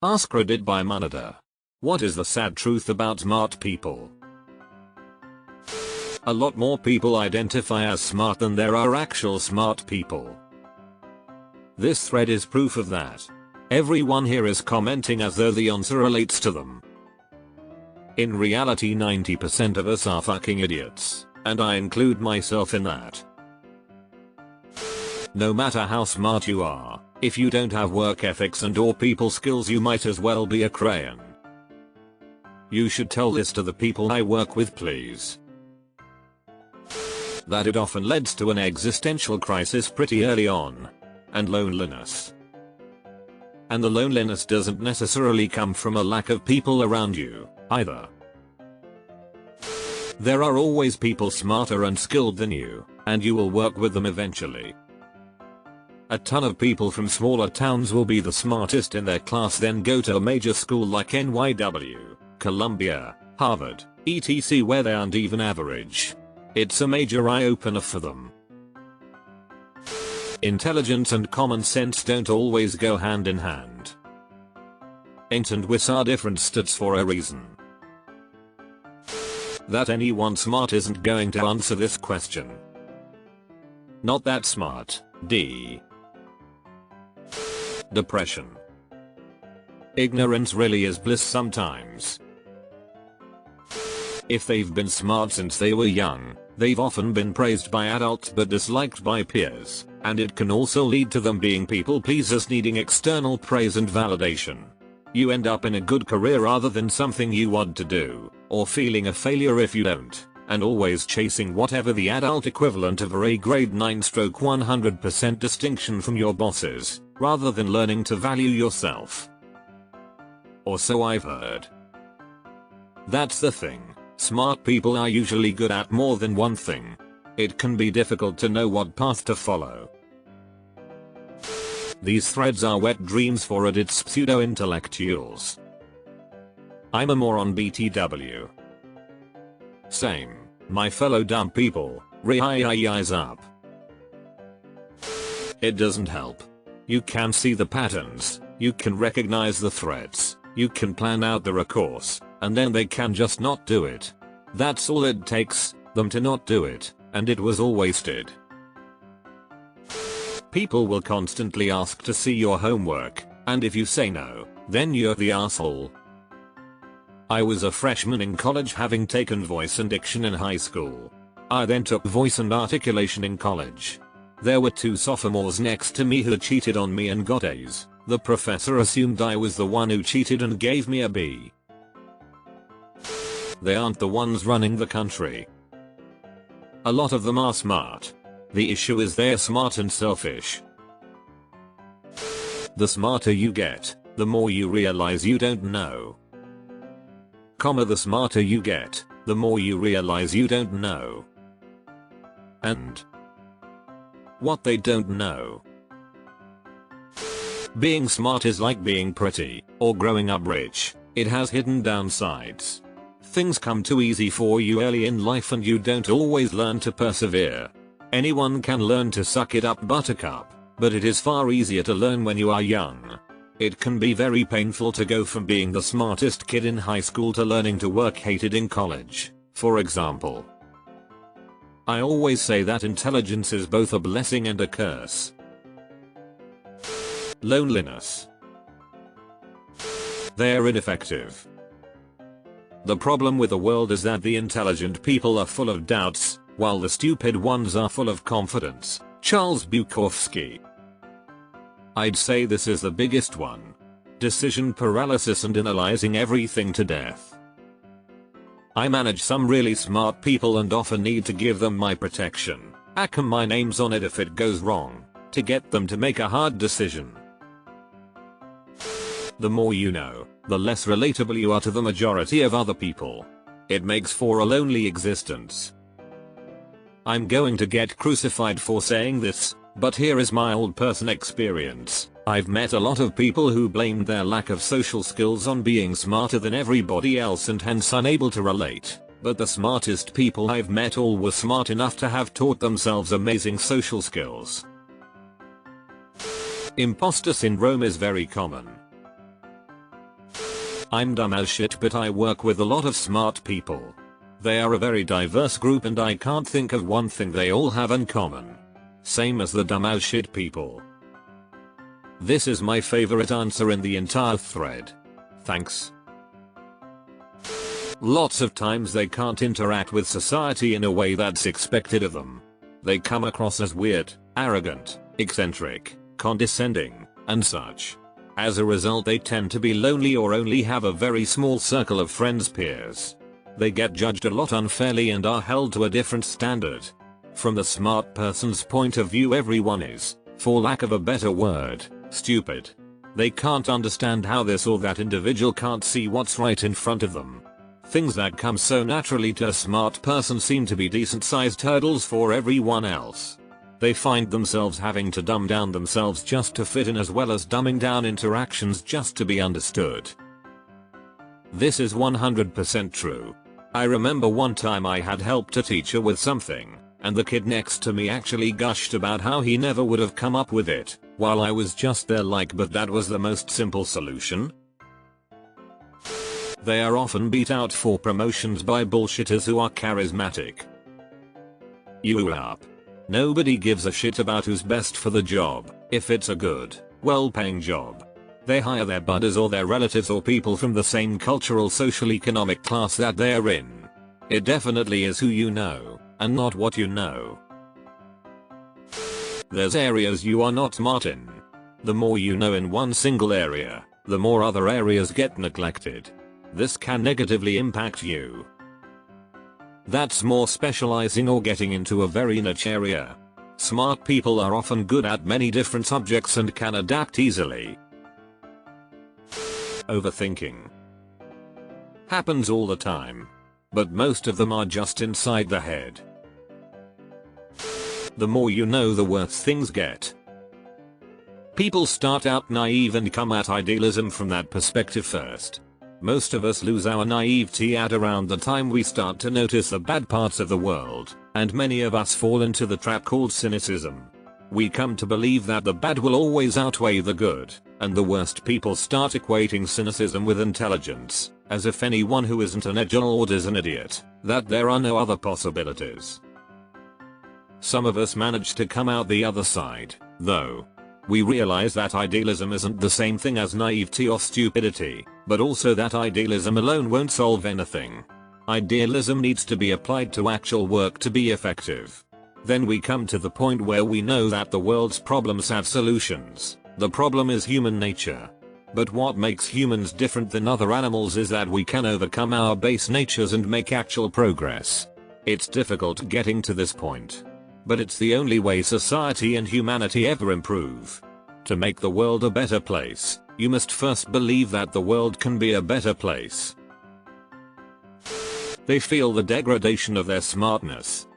AskReddit by Monitor. What is the sad truth about smart people? A lot more people identify as smart than there are actual smart people. This thread is proof of that. Everyone here is commenting as though the answer relates to them. In reality, 90% of us are fucking idiots, and I include myself in that. No matter how smart you are, if you don't have work ethics and/or people skills, you might as well be a crayon. You should tell this to the people I work with, please. That it often leads to an existential crisis pretty early on. And loneliness. And the loneliness doesn't necessarily come from a lack of people around you, either. There are always people smarter and skilled than you, and you will work with them eventually. A ton of people from smaller towns will be the smartest in their class, then go to a major school like NYW, Columbia, Harvard, etc., where they aren't even average. It's a major eye-opener for them. Intelligence and common sense don't always go hand in hand. Int and wis are different stats for a reason. That anyone smart isn't going to answer this question. Not that smart. D. Depression. Ignorance really is bliss sometimes. If they've been smart since they were young, they've often been praised by adults but disliked by peers, and it can also lead to them being people pleasers needing external praise and validation. You end up in a good career rather than something you want to do, or feeling a failure if you don't, and always chasing whatever the adult equivalent of a grade 9/100% distinction from your bosses, rather than learning to value yourself. Or so I've heard. That's the thing. Smart people are usually good at more than one thing. It can be difficult to know what path to follow. These threads are wet dreams for Reddit's pseudo-intellectuals. I'm a moron BTW. Same, my fellow dumb people, rise up. It doesn't help. You can see the patterns, you can recognize the threats, you can plan out the recourse, and then they can just not do it. That's all it takes, them to not do it, and it was all wasted. People will constantly ask to see your homework, and if you say no, then you're the asshole. I was a freshman in college, having taken voice and diction in high school. I then took voice and articulation in college. There were two sophomores next to me who cheated on me and got A's. The professor assumed I was the one who cheated and gave me a B. They aren't the ones running the country. A lot of them are smart. The issue is they're smart and selfish. The smarter you get, the more you realize you don't know. The smarter you get, the more you realize you don't know. And what they don't know. Being smart is like being pretty, or growing up rich. It has hidden downsides. Things come too easy for you early in life and you don't always learn to persevere. Anyone can learn to suck it up, buttercup, but it is far easier to learn when you are young. It can be very painful to go from being the smartest kid in high school to learning to work hated in college, for example. I always say that intelligence is both a blessing and a curse. Loneliness. They're ineffective. The problem with the world is that the intelligent people are full of doubts, while the stupid ones are full of confidence. Charles Bukowski. I'd say this is the biggest one. Decision paralysis and analyzing everything to death. I manage some really smart people and often need to give them my protection. My name's on it if it goes wrong, to get them to make a hard decision. The more you know, the less relatable you are to the majority of other people. It makes for a lonely existence. I'm going to get crucified for saying this, but here is my old person experience. I've met a lot of people who blamed their lack of social skills on being smarter than everybody else and hence unable to relate. But the smartest people I've met all were smart enough to have taught themselves amazing social skills. Imposter syndrome is very common. I'm dumb as shit, but I work with a lot of smart people. They are a very diverse group and I can't think of one thing they all have in common. Same as the dumb as shit people. This is my favorite answer in the entire thread. Thanks. Lots of times they can't interact with society in a way that's expected of them. They come across as weird, arrogant, eccentric, condescending, and such. As a result, they tend to be lonely or only have a very small circle of friends peers. They get judged a lot unfairly and are held to a different standard. From the smart person's point of view, everyone is, for lack of a better word, stupid. They can't understand how this or that individual can't see what's right in front of them. Things that come so naturally to a smart person seem to be decent-sized hurdles for everyone else. They find themselves having to dumb down themselves just to fit in, as well as dumbing down interactions just to be understood. This is 100% true. I remember one time I had helped a teacher with something, and the kid next to me actually gushed about how he never would have come up with it, while I was just there like, but that was the most simple solution. They are often beat out for promotions by bullshitters who are charismatic. You up. Nobody gives a shit about who's best for the job, if it's a good, well-paying job. They hire their buddies or their relatives or people from the same cultural social economic class that they're in. It definitely is who you know, and not what you know. There's areas you are not smart in. The more you know in one single area, the more other areas get neglected. This can negatively impact you. That's more specializing or getting into a very niche area. Smart people are often good at many different subjects and can adapt easily. Overthinking happens all the time, but most of them are just inside the head. The more you know, the worse things get. People start out naive and come at idealism from that perspective first. Most of us lose our naivety at around the time we start to notice the bad parts of the world, and many of us fall into the trap called cynicism. We come to believe that the bad will always outweigh the good, and the worst people start equating cynicism with intelligence, as if anyone who isn't an edgelord is an idiot, that there are no other possibilities. Some of us manage to come out the other side, though. We realize that idealism isn't the same thing as naivety or stupidity, but also that idealism alone won't solve anything. Idealism needs to be applied to actual work to be effective. Then we come to the point where we know that the world's problems have solutions. The problem is human nature. But what makes humans different than other animals is that we can overcome our base natures and make actual progress. It's difficult getting to this point. But it's the only way society and humanity ever improve. To make the world a better place, you must first believe that the world can be a better place. They feel the degradation of their smartness.